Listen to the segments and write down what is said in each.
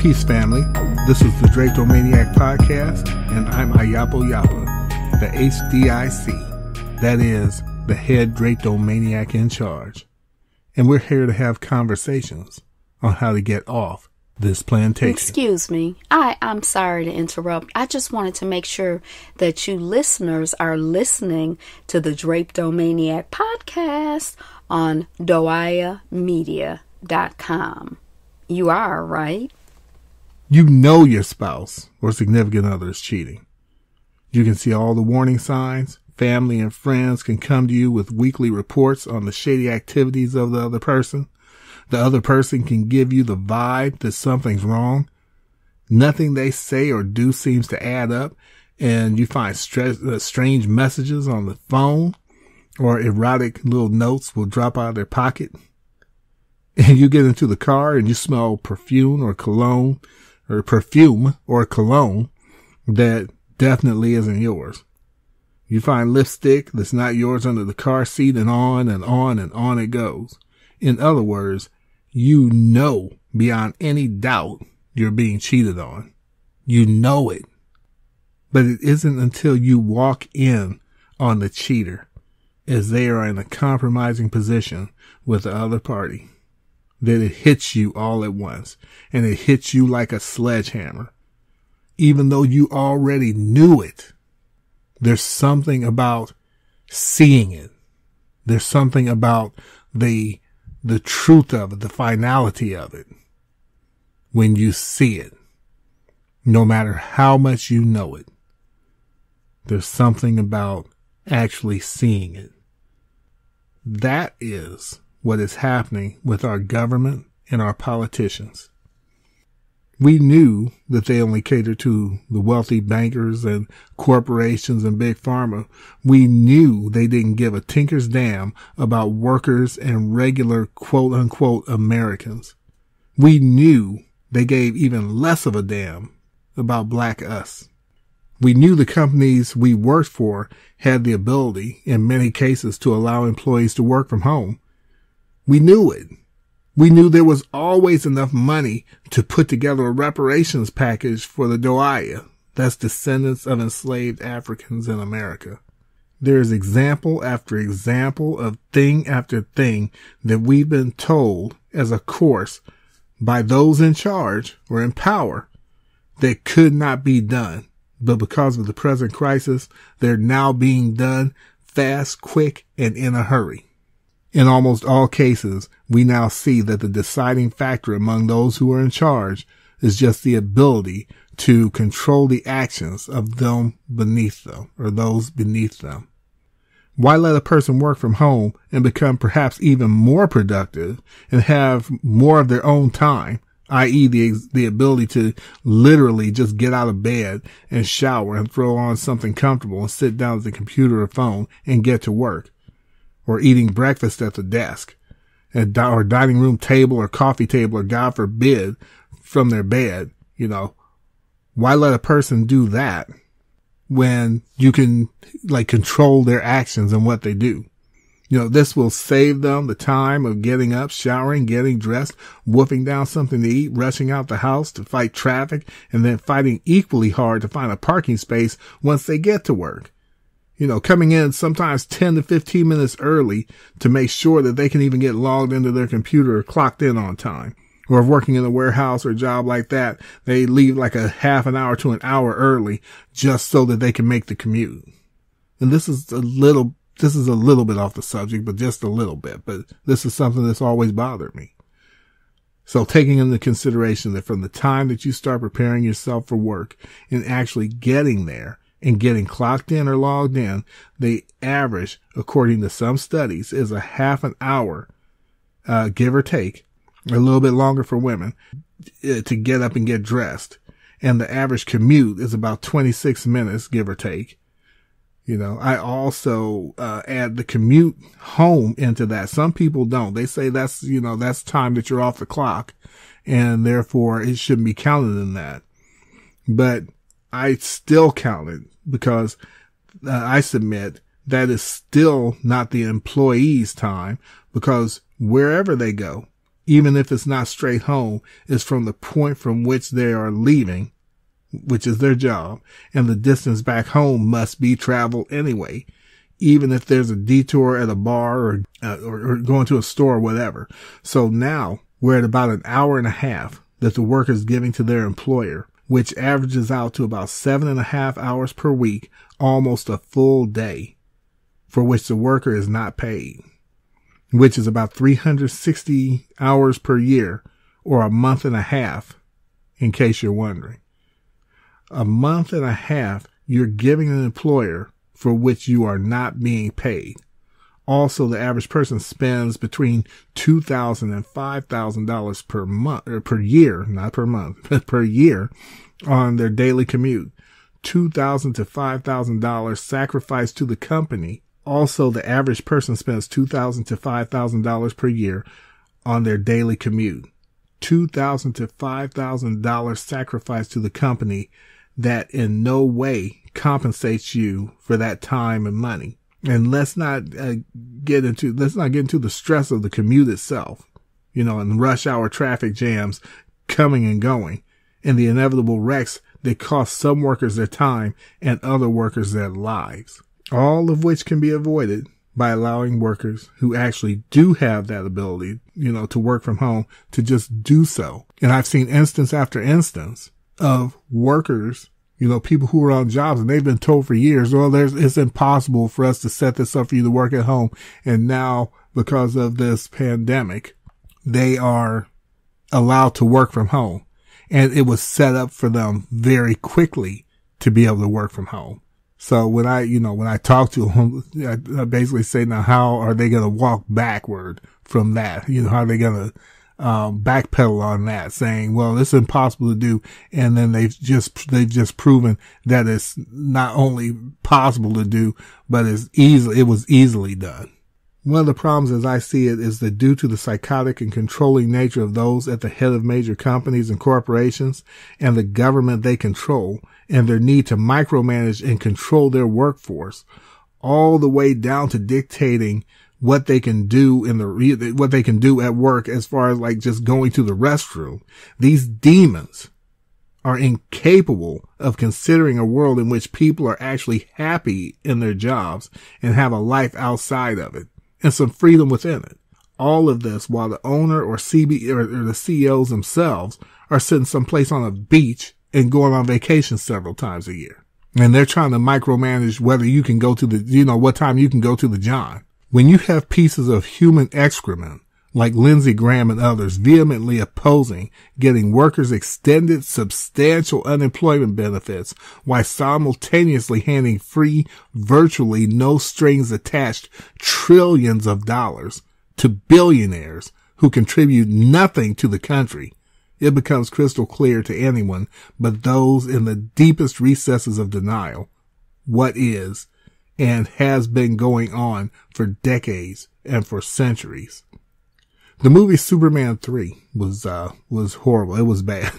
Peace, family. This is the Drapetomaniac Podcast, and I'm Ayapo Yapa, the HDIC, that is, the head Drapetomaniac in charge. And we're here to have conversations on how to get off this plantation. Excuse me. I'm sorry to interrupt. I just wanted to make sure that you listeners are listening to the Drapetomaniac Podcast on doayamedia.com. You are, right? You know your spouse or significant other is cheating. You can see all the warning signs. Family and friends can come to you with weekly reports on the shady activities of the other person. The other person can give you the vibe that something's wrong. Nothing they say or do seems to add up, and you find strange messages on the phone, or erotic little notes will drop out of their pocket. And you get into the car and you smell perfume or cologne that definitely isn't yours. You find lipstick that's not yours under the car seat, and on and on and on it goes. In other words, you know beyond any doubt you're being cheated on. You know it. But it isn't until you walk in on the cheater as they are in a compromising position with the other party that it hits you all at once, and it hits you like a sledgehammer. Even though you already knew it, there's something about seeing it. There's something about the truth of it, the finality of it. When you see it, no matter how much you know it, there's something about actually seeing it. That is what is happening with our government and our politicians. We knew that they only cater to the wealthy bankers and corporations and big pharma. We knew they didn't give a tinker's damn about workers and regular quote unquote Americans. We knew they gave even less of a damn about black us. We knew the companies we worked for had the ability, in many cases, to allow employees to work from home. We knew it. We knew there was always enough money to put together a reparations package for the Doaya, that's descendants of enslaved Africans in America. There is example after example of thing after thing that we've been told as a course by those in charge or in power that could not be done. But because of the present crisis, they're now being done fast, quick, and in a hurry. In almost all cases, we now see that the deciding factor among those who are in charge is just the ability to control the actions of them beneath them, or those beneath them. Why let a person work from home and become perhaps even more productive and have more of their own time, i.e. the ability to literally just get out of bed and shower and throw on something comfortable and sit down at the computer or phone and get to work? Or eating breakfast at the desk, or dining room table or coffee table, or God forbid, from their bed. Why let a person do that when you can control their actions and what they do? This will save them the time of getting up, showering, getting dressed, wolfing down something to eat, rushing out the house to fight traffic, and then fighting equally hard to find a parking space once they get to work. Coming in sometimes 10 to 15 minutes early to make sure that they can even get logged into their computer or clocked in on time. Or if working in a warehouse or a job like that, they leave like a half an hour to an hour early just so that they can make the commute. And this is a little bit off the subject, but just a little bit. But this is something that's always bothered me. So taking into consideration that from the time that you start preparing yourself for work and actually getting there, and getting clocked in or logged in, the average, according to some studies, is a half an hour, give or take, a little bit longer for women, to get up and get dressed. And the average commute is about 26 minutes, give or take. I also add the commute home into that. Some people don't. They say that's time that you're off the clock, and therefore it shouldn't be counted in that. But I still count it, because I submit that is still not the employee's time, because wherever they go, even if it's not straight home, is from the point from which they are leaving, which is their job, and the distance back home must be traveled anyway, even if there's a detour at a bar or going to a store or whatever. So now we're at about an hour and a half that the worker is giving to their employer, which averages out to about 7.5 hours per week, almost a full day, for which the worker is not paid, which is about 360 hours per year, or a month and a half, in case you're wondering. A month and a half you're giving an employer for which you are not being paid. Also, the average person spends between $2,000 and $5,000 per month, or per year, not per month, but per year on their daily commute. $2,000 to $5,000 sacrificed to the company. Also, the average person spends $2,000 to $5,000 per year on their daily commute. $2,000 to $5,000 sacrificed to the company that in no way compensates you for that time and money. And let's not get into the stress of the commute itself, and rush hour traffic jams coming and going, and the inevitable wrecks that cost some workers their time and other workers their lives. All of which can be avoided by allowing workers who actually do have that ability, to work from home, to just do so. And I've seen instance after instance of workers, people who are on jobs and they've been told for years, it's impossible for us to set this up for you to work at home. And now, because of this pandemic, they are allowed to work from home. And it was set up for them very quickly to be able to work from home. So when I talk to them, I basically say, now, how are they going to walk backward from that? How are they going to backpedal on that, saying, well, it's impossible to do. And then they've just proven that it's not only possible to do, but it was easily done. One of the problems as I see it is that due to the psychotic and controlling nature of those at the head of major companies and corporations and the government they control, and their need to micromanage and control their workforce, all the way down to dictating what they can do what they can do at work, as far as like just going to the restroom. These demons are incapable of considering a world in which people are actually happy in their jobs and have a life outside of it and some freedom within it. All of this while the owner or the CEOs themselves are sitting someplace on a beach and going on vacation several times a year. And they're trying to micromanage whether you can go to what time you can go to the John. When you have pieces of human excrement, like Lindsey Graham and others, vehemently opposing getting workers extended substantial unemployment benefits while simultaneously handing free, virtually no strings attached trillions of dollars to billionaires who contribute nothing to the country, it becomes crystal clear to anyone but those in the deepest recesses of denial what is and has been going on for decades and for centuries. The movie Superman 3 was horrible. It was bad.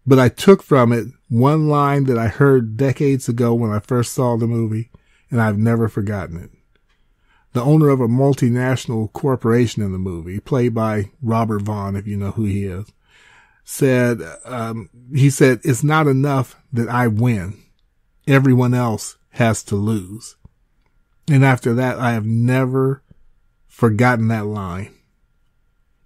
But I took from it one line that I heard decades ago when I first saw the movie, and I've never forgotten it. The owner of a multinational corporation in the movie, played by Robert Vaughn, if you know who he is, said, it's not enough that I win. Everyone else has to lose. And after that, I have never forgotten that line.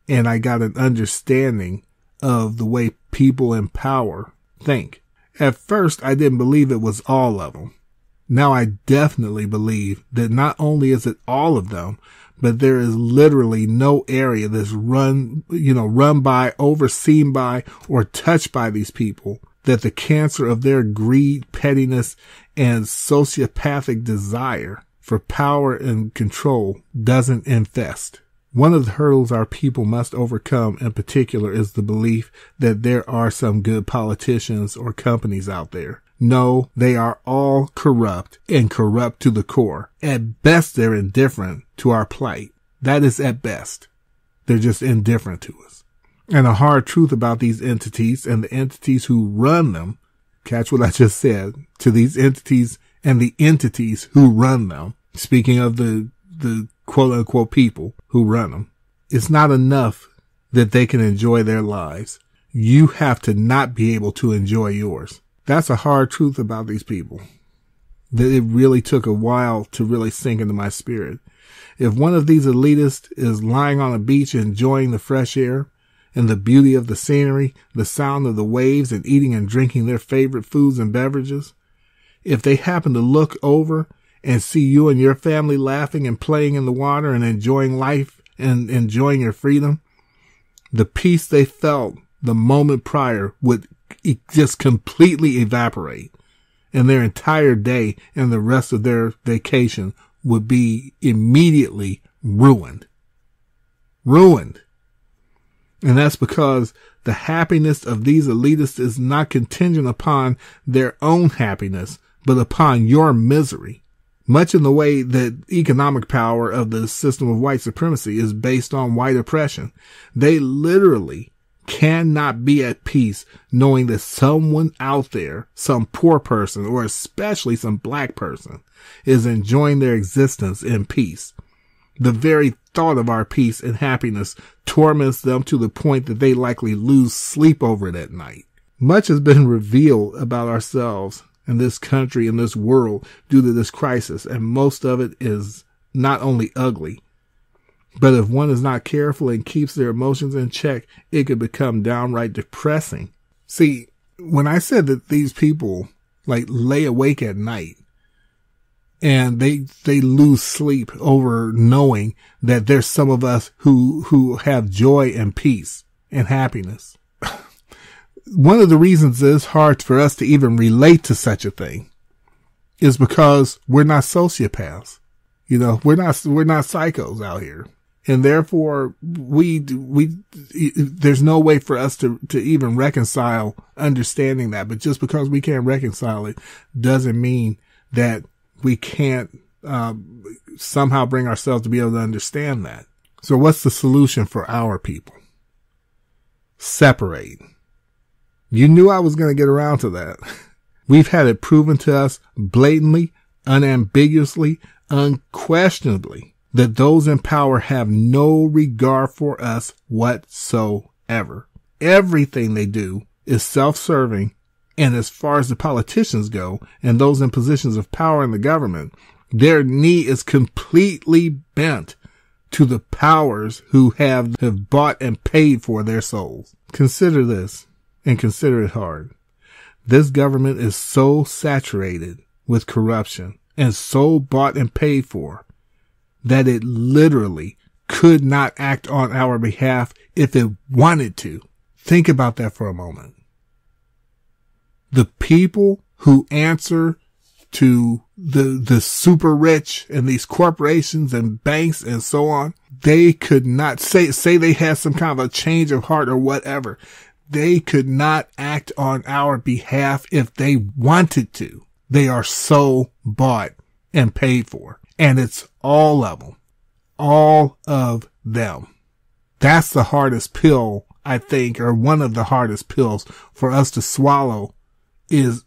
And I got an understanding of the way people in power think. At first, I didn't believe it was all of them. Now I definitely believe that not only is it all of them, but there is literally no area that's run by, overseen by, or touched by these people that the cancer of their greed, pettiness, and sociopathic desire for power and control doesn't infest. One of the hurdles our people must overcome in particular is the belief that there are some good politicians or companies out there. No, they are all corrupt and corrupt to the core. At best, they're indifferent to our plight. That is at best. They're just indifferent to us. And a hard truth about these entities and the entities who run them, catch what I just said, to these entities and the entities who run them, speaking of the quote unquote people who run them, it's not enough that they can enjoy their lives. You have to not be able to enjoy yours. That's a hard truth about these people that it really took a while to really sink into my spirit. If one of these elitists is lying on a beach enjoying the fresh air and the beauty of the scenery, the sound of the waves, and eating and drinking their favorite foods and beverages, if they happen to look over and see you and your family laughing and playing in the water and enjoying life and enjoying your freedom, the peace they felt the moment prior would just completely evaporate, and their entire day and the rest of their vacation would be immediately ruined. Ruined. And that's because the happiness of these elitists is not contingent upon their own happiness, but upon your misery. Much in the way that economic power of the system of white supremacy is based on white oppression. They literally cannot be at peace knowing that someone out there, some poor person, or especially some black person, is enjoying their existence in peace. The very thought of our peace and happiness torments them to the point that they likely lose sleep over it at night. Much has been revealed about ourselves in this country and this world due to this crisis, and most of it is not only ugly, but if one is not careful and keeps their emotions in check, it could become downright depressing. See, when I said that these people lay awake at night and they lose sleep over knowing that there's some of us who have joy and peace and happiness. One of the reasons it's hard for us to even relate to such a thing is because we're not sociopaths. You know, we're not psychos out here. And therefore there's no way for us to even reconcile understanding that. But just because we can't reconcile it doesn't mean that we can't, somehow bring ourselves to be able to understand that. So what's the solution for our people? Separate. You knew I was going to get around to that. We've had it proven to us blatantly, unambiguously, unquestionably that those in power have no regard for us whatsoever. Everything they do is self-serving, and as far as the politicians go and those in positions of power in the government, their knee is completely bent to the powers who have bought and paid for their souls. Consider this, and consider it hard. This government is so saturated with corruption and so bought and paid for that it literally could not act on our behalf if it wanted to. Think about that for a moment. The people who answer to the super rich and these corporations and banks and so on, they could not say they had some kind of a change of heart or whatever. They could not act on our behalf if they wanted to. They are so bought and paid for. And it's all of them. All of them. That's the hardest pill, I think, or one of the hardest pills for us to swallow is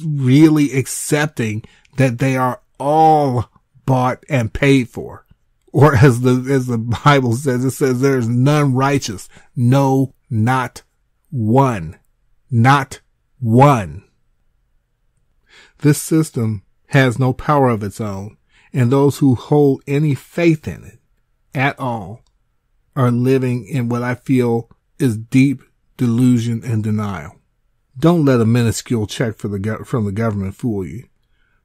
really accepting that they are all bought and paid for. Or as the Bible says, it says there is none righteous. No, not one. Not one. This system has no power of its own. And those who hold any faith in it at all are living in what I feel is deep delusion and denial. Don't let a minuscule check from the government fool you.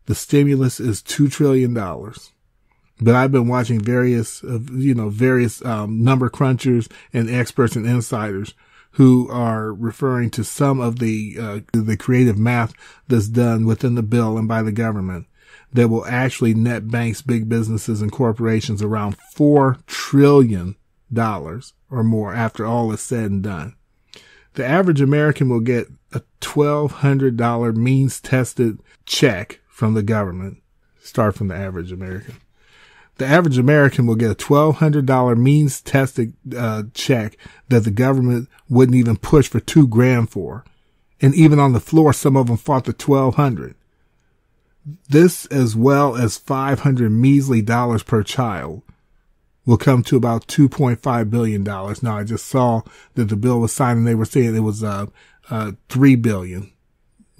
The stimulus is $2 trillion. But I've been watching various number crunchers and experts and insiders who are referring to some of the creative math that's done within the bill and by the government that will actually net banks, big businesses, and corporations around $4 trillion or more after all is said and done. The average American will get a $1,200 means-tested check from the government. Start from the average American. The average American will get a $1,200 means-tested check that the government wouldn't even push for $2,000 for. And even on the floor, some of them fought the $1,200. This, as well as $500 measly per child, will come to about $2.5 billion. Now, I just saw that the bill was signed and they were saying it was, $3 billion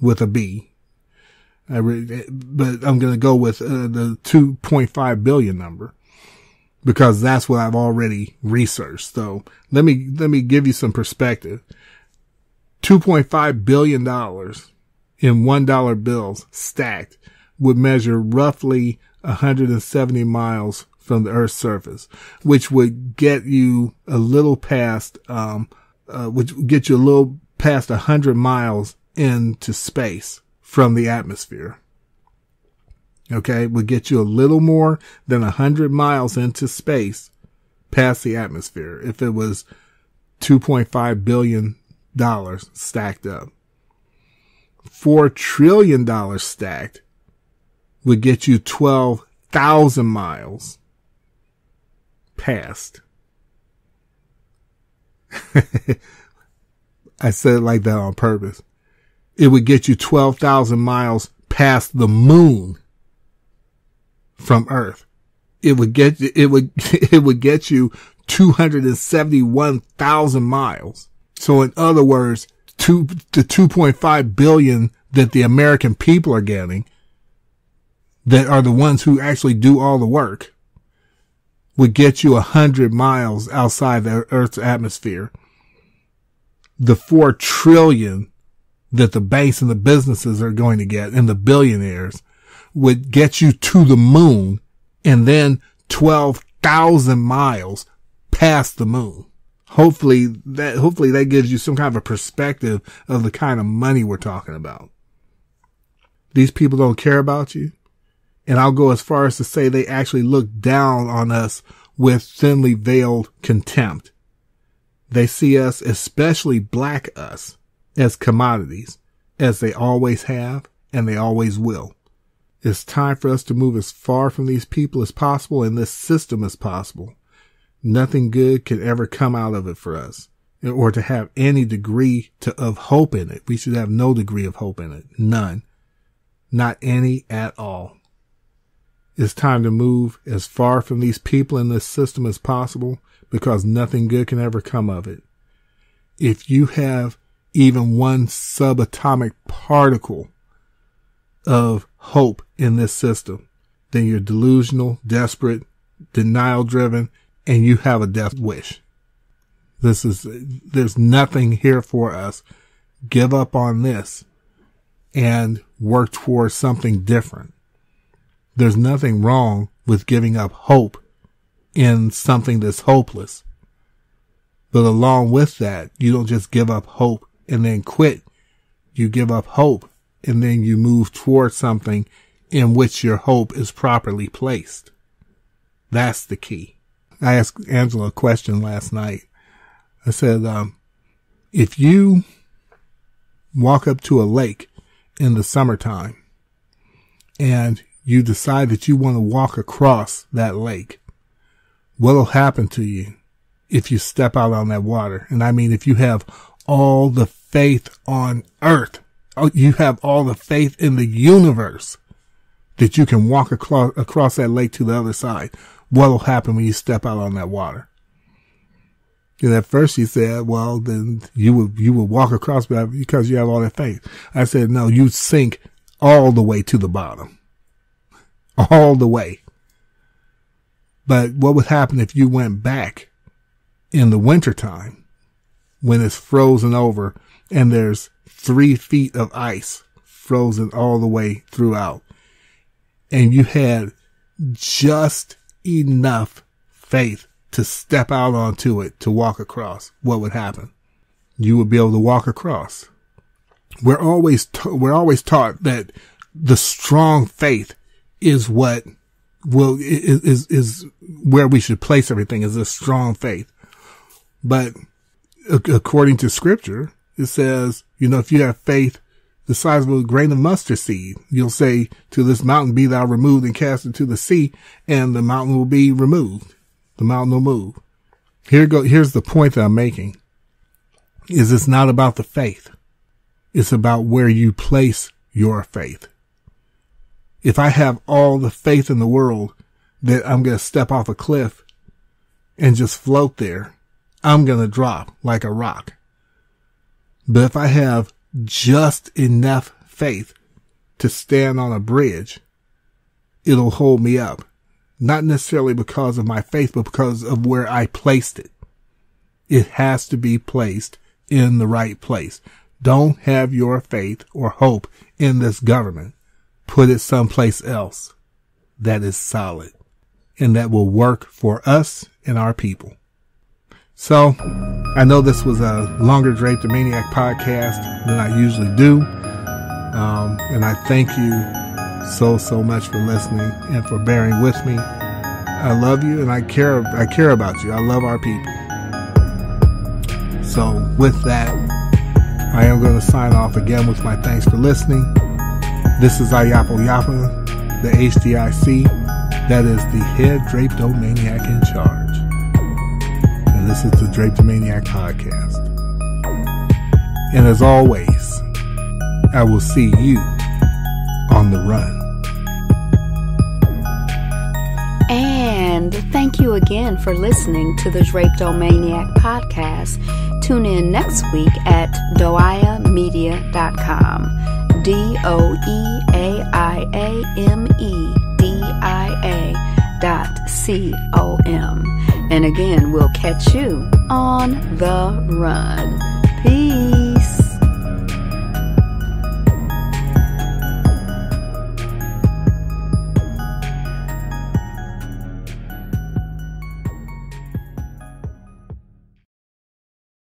with a B. But I'm going to go with, the 2.5 billion number because that's what I've already researched. So let me give you some perspective. $2.5 billion in $1 bills stacked would measure roughly 170 miles from the Earth's surface, which would get you a little past, which would get you a little past 100 miles into space from the atmosphere. Okay, would get you a little more than 100 miles into space past the atmosphere if it was $2.5 billion stacked up. $4 trillion stacked would get you 12,000 miles past. I said it like that on purpose. It would get you 12,000 miles past the moon from Earth. It would get you 271,000 miles. So in other words, the 2.5 billion that the American people are getting, that are the ones who actually do all the work, would get you 100 miles outside the Earth's atmosphere. The 4 trillion that the banks and the businesses are going to get and the billionaires would get you to the moon and then 12,000 miles past the moon. Hopefully that gives you some kind of a perspective of the kind of money we're talking about. These people don't care about you. And I'll go as far as to say they actually look down on us with thinly veiled contempt. They see us, especially black us, as commodities, as they always have and they always will. It's time for us to move as far from these people as possible and this system as possible. Nothing good can ever come out of it for us, or to have any degree of hope in it. We should have no degree of hope in it. None. Not any at all. It's time to move as far from these people in this system as possible because nothing good can ever come of it. If you have even one subatomic particle of hope in this system, then you're delusional, desperate, denial driven, and you have a death wish. There's nothing here for us. Give up on this and work towards something different. There's nothing wrong with giving up hope in something that's hopeless. But along with that, you don't just give up hope and then quit. You give up hope and then you move towards something in which your hope is properly placed. That's the key. I asked Angela a question last night. I said, if you walk up to a lake in the summertime and you decide that you want to walk across that lake, what'll happen to you if you step out on that water? And I mean, if you have all the faith on earth, you have all the faith in the universe that you can walk across that lake to the other side, what'll happen when you step out on that water? And at first she said, well, then you would walk across because you have all that faith. I said, no, you sink all the way to the bottom. All the way. But what would happen if you went back in the wintertime when it's frozen over and there's 3 feet of ice frozen all the way throughout, and you had just enough faith to step out onto it to walk across? What would happen? You would be able to walk across. We're always taught that the strong faith is what is where we should place everything, is a strong faith. But according to scripture, it says, if you have faith the size of a grain of mustard seed, you'll say to this mountain, be thou removed and cast into the sea, and the mountain will be removed. The mountain will move. Here's the point that I'm making, is it's not about the faith. It's about where you place your faith. If I have all the faith in the world that I'm going to step off a cliff and just float there, I'm going to drop like a rock. But if I have just enough faith to stand on a bridge, it'll hold me up. Not necessarily because of my faith, but because of where I placed it. It has to be placed in the right place. Don't have your faith or hope in this government. Put it someplace else that is solid and that will work for us and our people. So, I know this was a longer Drapetomaniac podcast than I usually do. And I thank you so much for listening and for bearing with me. I love you and I care about you. I love our people. So with that, I am going to sign off again with my thanks for listening. This is Ayapo Yapa, the HDIC, that is the head Drapetomaniac in charge. And this is the Drapetomaniac podcast. And as always, I will see you on the run. And thank you again for listening to the Drapetomaniac podcast. Tune in next week at doiamedia.com. DOIAMEDIA.com. And again, we'll catch you on the run. Peace.